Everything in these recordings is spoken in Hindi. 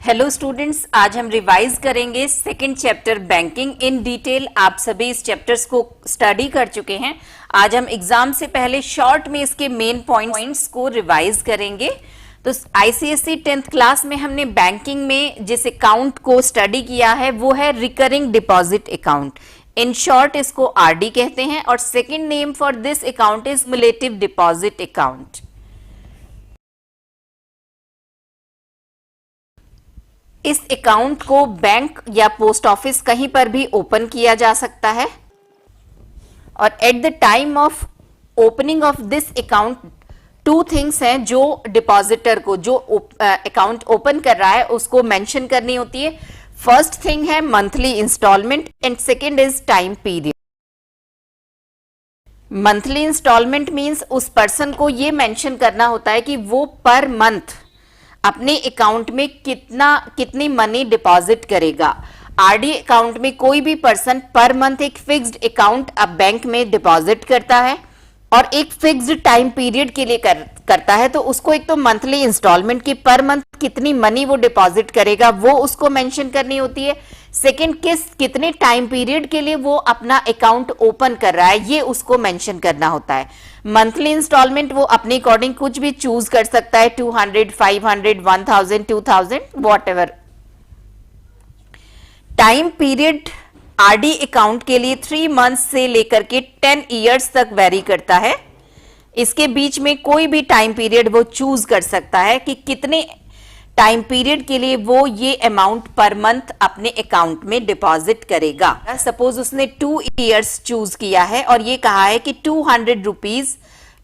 हेलो स्टूडेंट्स, आज हम रिवाइज करेंगे second chapter banking in detail. आप सभी इस चैप्टर्स को स्टडी कर चुके हैं। आज हम एग्जाम से पहले शॉर्ट में इसके मेन पॉइंट्स को रिवाइज करेंगे। तो आईसीएसई 10th क्लास में हमने बैंकिंग में जिस अकाउंट को स्टडी किया है वो है recurring deposit account. In short इसको आरडी कहते हैं और second name for this account is cumulative deposit account. इस अकाउंट को बैंक या पोस्ट ऑफिस कहीं पर भी ओपन किया जा सकता है और at the time of opening of this account two things हैं जो डिपॉजिटर को, जो अकाउंट ओपन कर रहा है उसको मेंशन करनी होती है। फर्स्ट थिंग है monthly instalment and second is time period. Monthly instalment means उस पर्सन को ये मेंशन करना होता है कि वो पर मंथ अपने अकाउंट में कितनी मनी डिपॉजिट करेगा। आरडी अकाउंट में कोई भी पर्सन पर मंथ एक फिक्स्ड अकाउंट अब बैंक में डिपॉजिट करता है और एक फिक्स्ड टाइम पीरियड के लिए करता है। तो उसको एक तो मंथली इंस्टॉलमेंट की पर मंथ कितनी मनी वो डिपॉजिट करेगा वो उसको मेंशन करनी होती है। सेकंड कितने टाइम पीरियड के लिए वो अपना अकाउंट ओपन कर रहा है ये उसको मेंशन करना होता है। मंथली इंस्टॉलमेंट वो अपने अकॉर्डिंग कुछ भी चूज कर सकता है, 200, 500, 1000, 2000 whatever. Time period RD account के लिए 3 मंथ से लेकर के 10 इयर्स तक वेरी करता है। इसके बीच में कोई भी टाइम पीरियड वो चूज कर सकता है कि कितने टाइम पीरियड के लिए वो ये अमाउंट पर मंथ अपने अकाउंट में डिपॉजिट करेगा। सपोज उसने 2 इयर्स चूज किया है और ये कहा है कि 200 रुपीज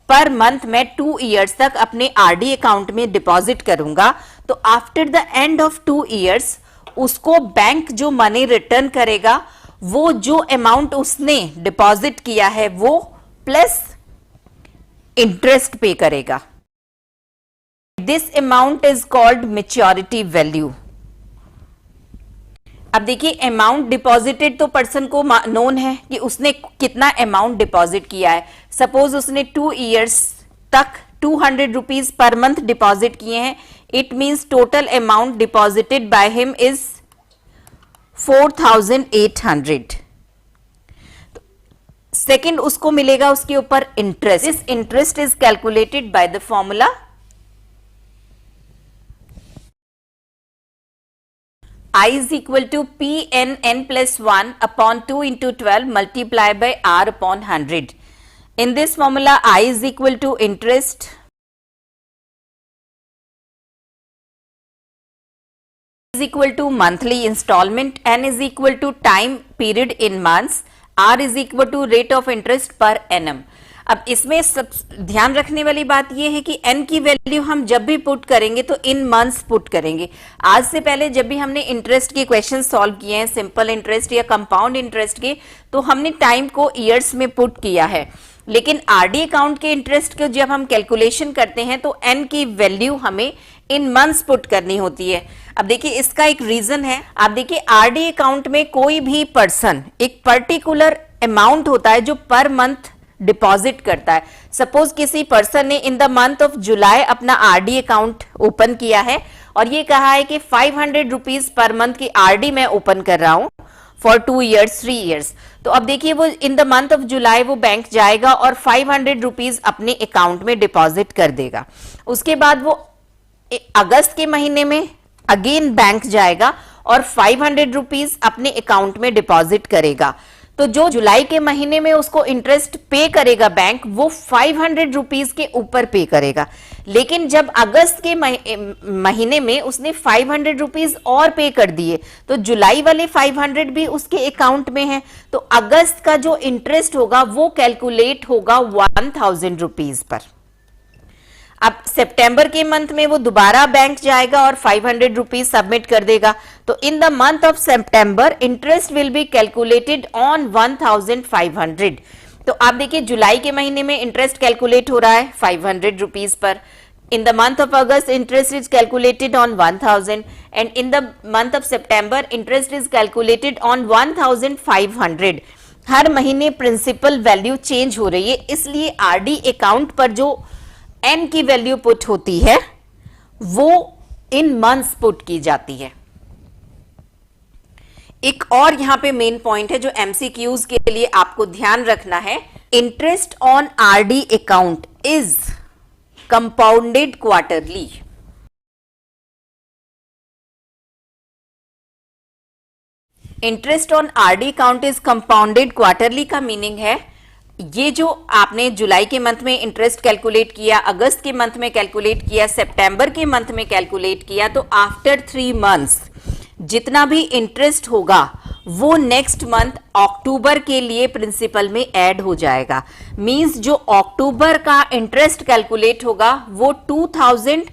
पर मंथ मैं 2 इयर्स तक अपने आरडी अकाउंट में डिपॉजिट करूंगा। तो after the end of 2 years उसको बैंक जो मनी रिटर्न करेगा वो जो अमाउंट उसने डिपॉजिट किया है वो प्लस इंटरेस्ट पे करेगा। This amount is called maturity value. अब देखिए अमाउंट डिपॉजिटेड तो पर्सन को नोन है कि उसने कितना अमाउंट डिपॉजिट किया है। सपोज उसने 2 इयर्स तक 200 रुपीज पर मंथ डिपॉजिट किए हैं। It means total amount deposited by him is 4800। Second उसको मिलेगा उसके ऊपर interest. This interest is calculated by the formula I is equal to PNN plus 1 upon 2 into 12 multiplied by R upon 100. In this formula, I is equal to interest is equal to monthly installment, N is equal to time period in months, R is equal to rate of interest per annum. अब इसमें सब ध्यान रखने वाली बात यह है कि n की वैल्यू हम जब भी पुट करेंगे तो इन मंथ्स पुट करेंगे। आज से पहले जब भी हमने इंटरेस्ट के क्वेश्चन सॉल्व किए हैं, सिंपल इंटरेस्ट या कंपाउंड इंटरेस्ट के, तो हमने टाइम को ईयर्स में पुट किया है। लेकिन आरडी अकाउंट के इंटरेस्ट को जब हम कैलकुलेशन करते हैं तो n की वैल्यू हमें इन मंथ्स पुट करनी होती है। अब देखिए इसका एक रीजन है। आप देखिए आरडी अकाउंट में कोई भी पर्सन एक पर्टिकुलर अमाउंट होता है जो पर मंथ डिपॉजिट करता है। सपोज किसी पर्सन ने in the month of July अपना आरडी अकाउंट ओपन किया है और ये कहा है कि 500 रुपीज पर मंथ की आरडी मैं ओपन कर रहा हूं फॉर 2 इयर्स 3 इयर्स। तो अब देखिए वो in the month of July वो बैंक जाएगा और 500 रुपीज अपने अकाउंट में डिपॉजिट कर देगा। उसके बाद वो अगस्त के महीने में अगेन बैंक जाएगा और 500 रुपीज अपने अकाउंट में डिपॉजिट करेगा। तो जो जुलाई के महीने में उसको इंटरेस्ट पे करेगा बैंक वो 500 रुपीज के ऊपर पे करेगा। लेकिन जब अगस्त के महीने में उसने 500 रुपीज और पे कर दिए तो जुलाई वाले 500 भी उसके अकाउंट में है। तो अगस्त का जो इंटरेस्ट होगा वो कैलकुलेट होगा 1000 रुपीज पर। अब सितंबर के मंथ में वो दोबारा बैंक जाएगा और 500 रुपीज सबमिट कर देगा। तो in the month of September interest will be calculated on 1500। तो आप देखिए जुलाई के महीने में इंटरेस्ट कैलकुलेट हो रहा है 500 rupees per. In the month of August interest is calculated on 1000 and in the month of September interest is calculated on 1500। हर महीने प्रिंसिपल वैल्यू चेंज हो रही है, इसलिए आरडी अकाउंट पर जो n की वैल्यू पुट होती है वो इन मंथ्स पुट की जाती है। एक और यहां पे मेन पॉइंट है जो एमसीक्यूज के लिए आपको ध्यान रखना है, interest on RD account is compounded quarterly. Interest on RD account is compounded quarterly का मीनिंग है, ये जो आपने जुलाई के मंथ में इंटरेस्ट कैलकुलेट किया, अगस्त के मंथ में कैलकुलेट किया, सितंबर के मंथ में कैलकुलेट किया, तो आफ्टर 3 मंथ्स जितना भी इंटरेस्ट होगा वो नेक्स्ट मंथ अक्टूबर के लिए प्रिंसिपल में ऐड हो जाएगा। मींस जो अक्टूबर का इंटरेस्ट कैलकुलेट होगा वो 2000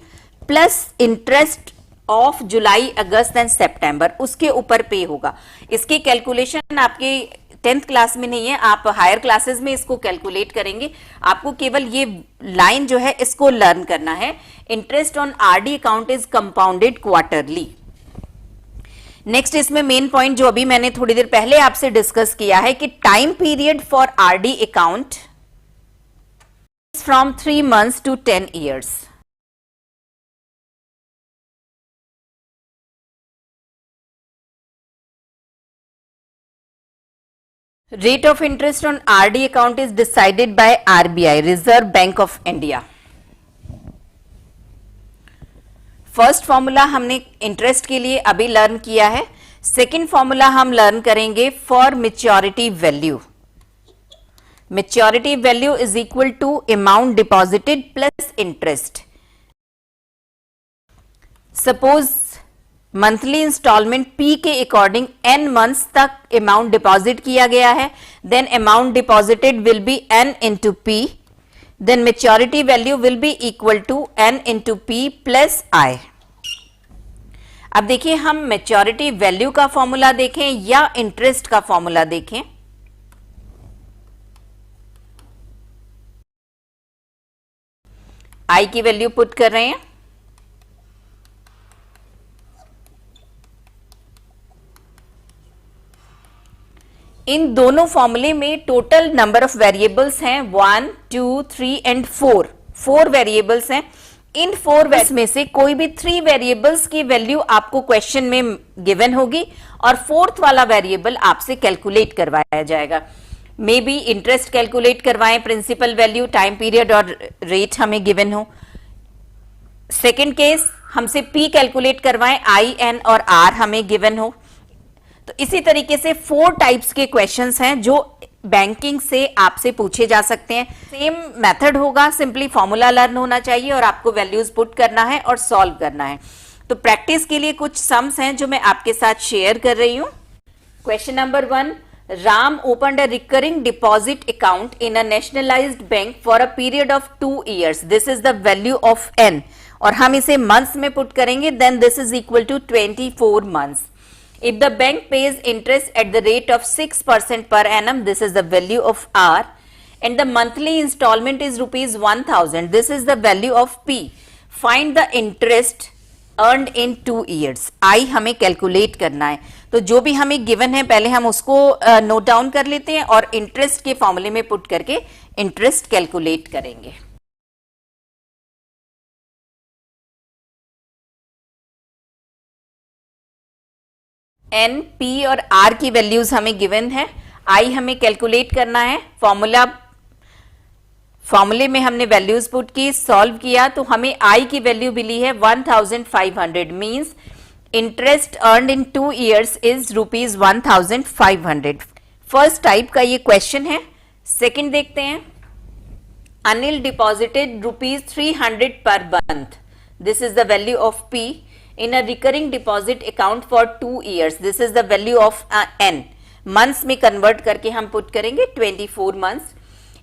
plus interest of July, August and September उसके ऊपर पे होगा। इसके कैलकुलेशन आपके 10th क्लास में नहीं है, आप हायर क्लासेस में इसको कैलकुलेट करेंगे। आपको केवल ये लाइन जो है इसको लर्न करना है, interest on RD account is compounded quarterly. Next इसमें मेन पॉइंट जो अभी मैंने थोड़ी देर पहले आपसे डिस्कस किया है कि time period for RD account from 3 months to 10 years. Rate of interest on RD account is decided by RBI, Reserve Bank of India. First formula हमने इंटरेस्ट के लिए अभी लर्न किया है, सेकेंड फॉर्मूला हम लर्न करेंगे for maturity value. Maturity value is equal to amount deposited plus interest. Suppose monthly instalment P के अकॉर्डिंग एन मंथ्स तक अमाउंट डिपॉजिट किया गया है, then amount deposited will be N into P, then maturity value will be equal to N into P plus I. अब देखिए हम मैच्योरिटी वैल्यू का फॉर्मूला देखें या इंटरेस्ट का फॉर्मूला देखें। आई की वैल्यू पुट कर रहे हैं, इन दोनों फॉर्मूले में टोटल नंबर ऑफ वेरिएबल्स हैं 1, 2, 3 एंड 4 वेरिएबल्स हैं। इन 4 वेरिएबल्स में से कोई भी 3 वेरिएबल्स की वैल्यू आपको क्वेश्चन में गिवन होगी और 4th वाला वेरिएबल आपसे कैलकुलेट करवाया जाएगा। मे बी इंटरेस्ट कैलकुलेट करवाएं, प्रिंसिपल वैल्यू, टाइम पीरियड और रेट हमें गिवन हो। सेकेंड केस हमसे पी कैलकुलेट करवाएं, आई, एन और आर हमें गिवन हो। तो इसी तरीके से 4 टाइप्स के क्वेश्चंस हैं जो बैंकिंग से आपसे पूछे जा सकते हैं। सेम मेथड होगा, सिंपली फॉर्मूला लर्न होना चाहिए और आपको वैल्यूज पुट करना है और सॉल्व करना है। तो प्रैक्टिस के लिए कुछ सम्स हैं जो मैं आपके साथ शेयर कर रही हूं। Question number 1, Ram opened a recurring deposit account in a nationalised bank for a period of 2 years। This is the value of N और हम इसे मंथ्स में पुट करेंगे, then this is equal to 24 months। If the bank pays interest at the rate of 6% per annum, this is the value of R, and the monthly installment is rupees 1000, this is the value of P. Find the interest earned in 2 years. I हमें कैलकुलेट करना है, तो जो भी हमें गिवन है पहले हम उसको नोट डाउन कर लेते हैं और इंटरेस्ट के फॉर्मूले में पुट करके इंटरेस्ट कैलकुलेट करेंगे। एन, पी और आर की वैल्यूज हमें गिवन है, आई हमें कैलकुलेट करना है। फॉर्मूले में हमने वैल्यूज पुट की, सॉल्व किया तो हमें आई की वैल्यू मिली है 1500, means interest earned in 2 years is rupees 1500। First type का ये क्वेश्चन है। सेकंड देखते हैं, Anil deposited rupees 300 per month, this is the value of P in a recurring deposit account for 2 years, this is the value of n। months में convert करके हम put करेंगे 24 months।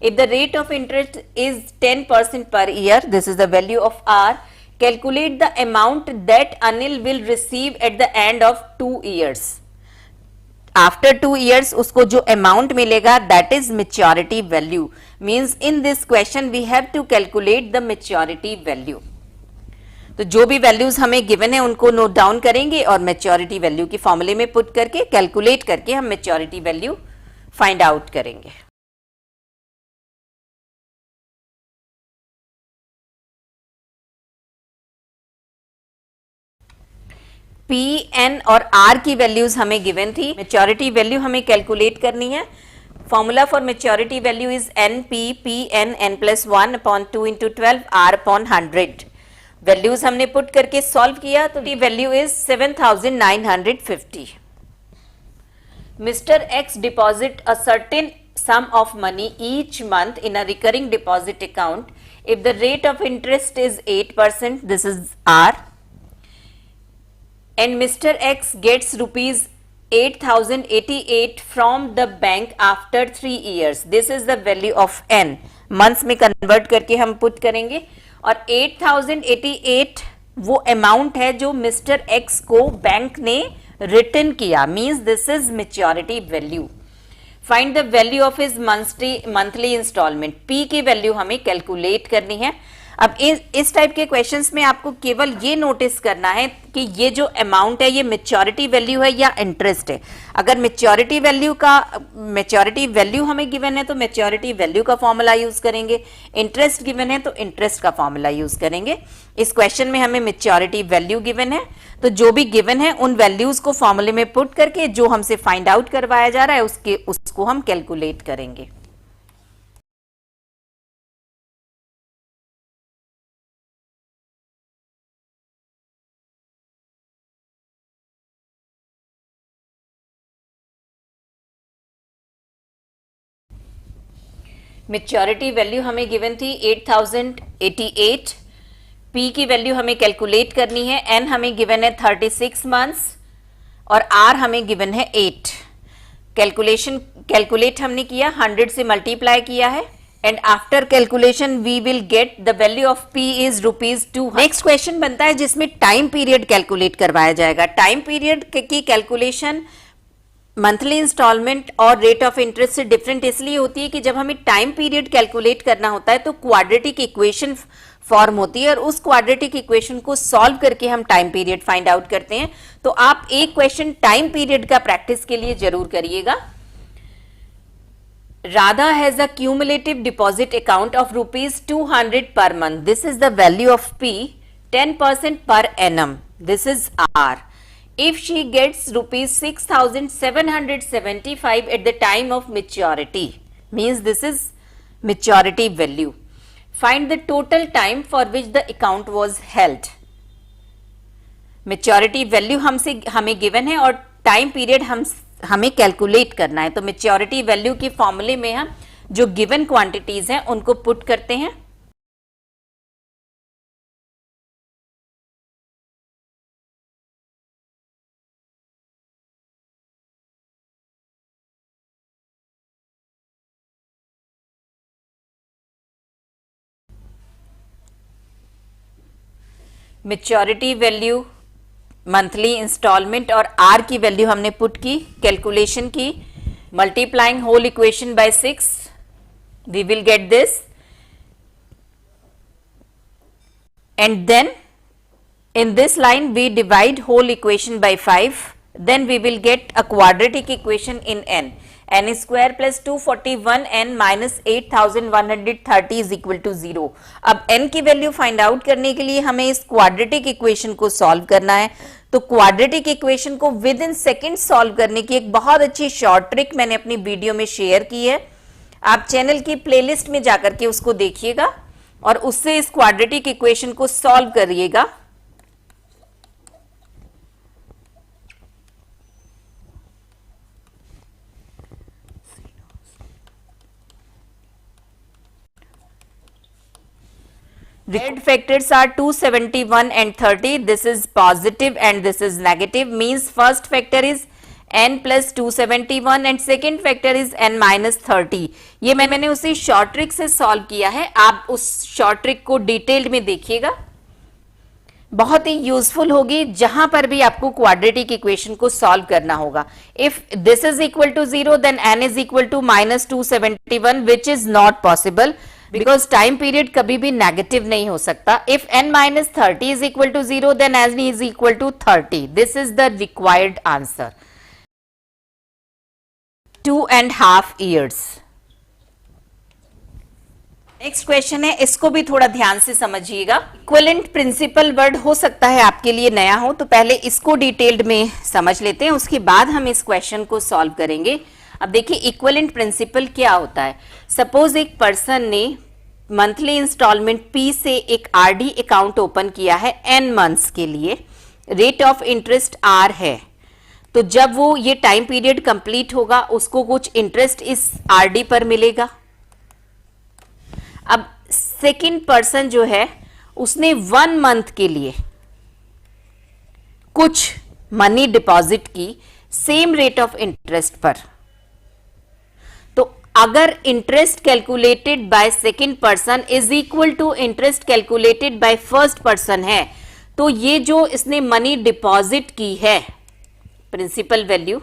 if the rate of interest is 10% per year, this is the value of r। calculate the amount that Anil will receive at the end of 2 years। after 2 years उसको जो amount मिलेगा that is maturity value, means in this question we have to calculate the maturity value। तो जो भी वैल्यूज हमें गिवन है उनको नोट डाउन करेंगे और मैच्योरिटी वैल्यू के फॉर्मूले में पुट करके कैलकुलेट करके हम मैच्योरिटी वैल्यू फाइंड आउट करेंगे। P, N और R की वैल्यूज हमें गिवन थी, मेच्योरिटी वैल्यू हमें कैलकुलेट करनी है। Formula for maturity value is NP, PN, N+1/2 × 12 R/100। Values हमने पुट करके सॉल्व किया तो दी value is 7950। Mr. X deposit a certain sum of money each month in a recurring deposit account. If the rate of interest is 8%, this is R, and Mr. X gets rupees 8088 from the bank after 3 years. This is the value of N. Months में convert करके हम put करेंगे और 8088 वो amount है जो Mr. X को बैंक ने रिटर्न किया, means this is maturity value. Find the value of his monthly instalment. P की वैल्यू हमें कैलकुलेट करनी है। अब इस टाइप के क्वेश्चंस में आपको केवल ये नोटिस करना है कि ये जो अमाउंट है ये मेच्योरिटी वैल्यू है या इंटरेस्ट है। अगर मेच्योरिटी वैल्यू हमें गिवन है तो मेच्योरिटी वैल्यू का फॉर्मूला यूज करेंगे, इंटरेस्ट गिवन है तो इंटरेस्ट का फॉर्मूला यूज करेंगे। इस क्वेश्चन में हमें मेच्योरिटी वैल्यू गिवन है तो जो भी गिवन है उन वैल्यूज को फॉर्मूले में पुट करके जो हमसे फाइंड आउट करवाया जा रहा है उसको हम कैलकुलेट करेंगे। मेच्योरिटी वैल्यू हमें गिवन थी 8088। पी की वैल्यू हमें कैलकुलेट करनी है। एन हमें गिवन है 36 मंथ्स और आर हमें गिवन है 8। कैलकुलेट हमने किया, 100 से मल्टीप्लाई किया है and after calculation we will get the value of P is ₹2। Next question बनता है जिसमें टाइम पीरियड कैलकुलेट करवाया जाएगा। टाइम पीरियड की कैलकुलेशन मंथली इंस्टॉलमेंट और रेट ऑफ इंटरेस्ट से डिफरेंट इसलिए होती है कि जब हमें टाइम पीरियड कैलकुलेट करना होता है तो क्वाड्रेटिक इक्वेशन फॉर्म होती है और उस क्वाड्रेटिक इक्वेशन को सॉल्व करके हम टाइम पीरियड फाइंड आउट करते हैं। तो आप एक क्वेश्चन टाइम पीरियड का प्रैक्टिस के लिए जरूर करिएगा। Radha has a cumulative deposit account of ₹200 per month. This is the value of P, 10% per annum. This is R. If she gets ₹6,775 at the time of maturity, means this is maturity value. Find the total time for which the account was held. Maturity value हमें given है और टाइम पीरियड हमें कैलकुलेट करना है। तो मेच्योरिटी वैल्यू की फॉर्मूले में हम जो गिवन क्वांटिटीज हैं उनको पुट करते हैं। मेच्योरिटी वैल्यू, मंथली इंस्टॉलमेंट और आर की वैल्यू हमने पुट की, कैलकुलेशन की, multiplying whole equation by 6 we will get this and then in this line we divide whole equation by 5, then we will get a quadratic equation in n square plus 241 n minus 8130 is equal to 0। अब n की वैल्यू फाइंड आउट करने के लिए हमें इस क्वाड्रेटिक इक्वेशन को सॉल्व करना है। तो क्वाड्रेटिक इक्वेशन को विद इन सेकेंड सॉल्व करने की एक बहुत अच्छी शॉर्ट ट्रिक मैंने अपनी वीडियो में शेयर की है, आप चैनल की प्लेलिस्ट में जाकर के उसको देखिएगा और उससे इस क्वाड्रेटिक इक्वेशन को सॉल्व करिएगा। Red factors are 271 and 30. This is positive and this is negative. Means first factor is n plus 271 and second factor is n minus 30. ये मैंने उसी शॉर्ट ट्रिक से सॉल्व किया है, आप उस शॉर्ट ट्रिक को डिटेल्ड में देखिएगा, बहुत ही यूजफुल होगी जहां पर भी आपको क्वाड्रेटिक इक्वेशन को सॉल्व करना होगा। If this is equal to 0 then n is equal to -271 which is not possible because time period कभी भी नेगेटिव नहीं हो सकता। If n minus 30 is equal to 0 then n is equal to 30. This is the required answer. 2.5 years. Next question है, इसको भी थोड़ा ध्यान से समझिएगा। इक्विवेलेंट प्रिंसिपल वर्ड हो सकता है आपके लिए नया हो, तो पहले इसको डिटेल्ड में समझ लेते हैं, उसके बाद हम इस क्वेश्चन को सॉल्व करेंगे। अब देखिए इक्विवेलेंट प्रिंसिपल क्या होता है। सपोज एक पर्सन ने मंथली इंस्टॉलमेंट P से एक RD अकाउंट ओपन किया है N मंथ्स के लिए, रेट ऑफ इंटरेस्ट R है, तो जब वो ये टाइम पीरियड कंप्लीट होगा उसको कुछ इंटरेस्ट इस RD पर मिलेगा। अब सेकंड पर्सन जो है उसने 1 मंथ के लिए कुछ मनी डिपॉजिट की सेम रेट ऑफ इंटरेस्ट पर, तो अगर interest calculated by second person is equal to interest calculated by first person है, तो ये जो इसने मनी डिपॉजिट की है principal value,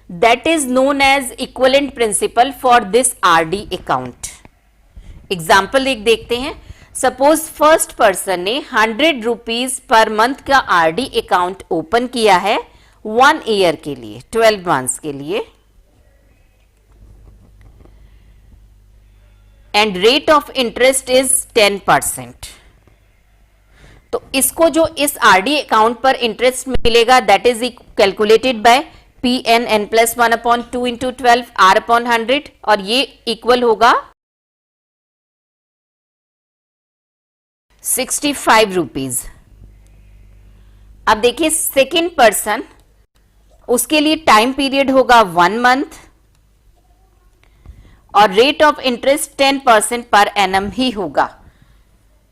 that is known as equivalent principal for this RD account. Example एक देखते हैं। सपोज फर्स्ट पर्सन ने 100 रुपीज पर मंथ का RD अकाउंट ओपन किया है 1 ईयर के लिए, 12 मंथ्स के लिए, and rate of interest is 10%। तो इसको जो इस RD अकाउंट पर इंटरेस्ट मिलेगा that is calculated by Pn(n+1/2 × 12 R/100), और ये इक्वल होगा 65 रुपीज। अब देखिए सेकेंड पर्सन, उसके लिए टाइम पीरियड होगा 1 मंथ और rate of interest 10% per annum ही होगा।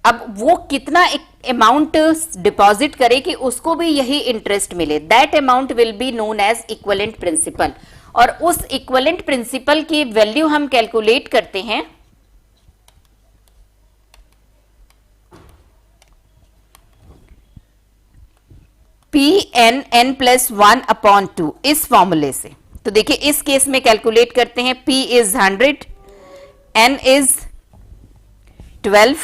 अब वो कितना अमाउंट डिपॉजिट करे कि उसको भी यही इंटरेस्ट मिले, that amount will be known as equivalent principal. और उस इक्विवेलेंट प्रिंसिपल की वैल्यू हम कैलकुलेट करते हैं Pn(n+1/2) इस फॉर्मूले से। तो देखिए इस केस में कैलकुलेट करते हैं, P is 100, N is 12,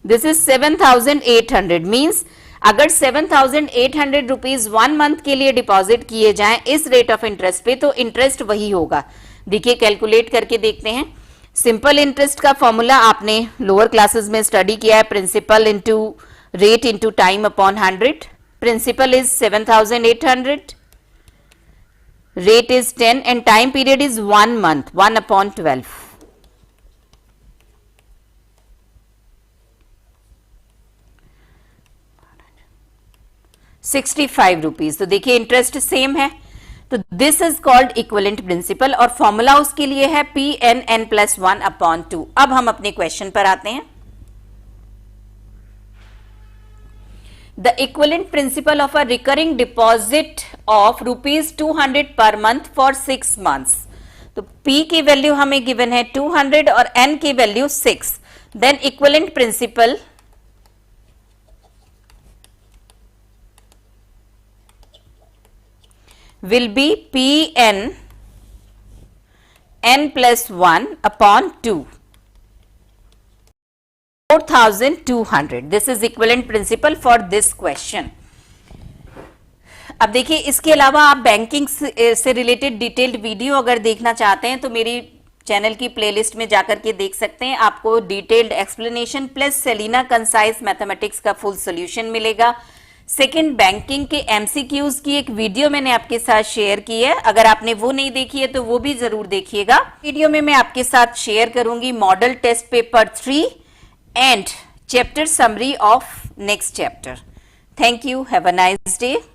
this is 7,800। Means अगर 7,800 रुपीज 1 मंथ के लिए डिपॉजिट किए जाएं इस रेट ऑफ इंटरेस्ट पे, तो इंटरेस्ट वही होगा। देखिए कैलकुलेट करके देखते हैं। सिंपल इंटरेस्ट का फॉर्मूला आपने लोअर क्लासेस में स्टडी किया है, principal into rate into time upon 100। Principal is 7,800, rate is 10 and time period is 1 month, 1/12। 65 rupees. तो देखिए इंटरेस्ट सेम है, तो this is called equivalent principal और फॉर्मूला उसके लिए है Pn(n+1/2). अब हम अपने क्वेश्चन पर आते हैं। The equivalent principal of a recurring deposit of ₹200 per month for 6 months. तो P की वैल्यू हमें गिवन है 200 और N की value 6। Then equivalent principal will be Pn(n+1/2), 4,200. This is equivalent principle for this question. अब देखिए इसके अलावा आप बैंकिंग से रिलेटेड डिटेल्ड वीडियो अगर देखना चाहते हैं तो मेरी चैनल की प्लेलिस्ट में जाकर के देख सकते हैं। आपको detailed explanation plus Selina concise mathematics का फुल सॉल्यूशन मिलेगा। सेकंड, बैंकिंग के एमसीक्यूज की एक वीडियो मैंने आपके साथ शेयर की है, अगर आपने वो नहीं देखी है तो वो भी जरूर देखिएगा। वीडियो में मैं आपके साथ शेयर करूंगी model test paper 3 and chapter summary of next chapter. Thank you, have a nice day.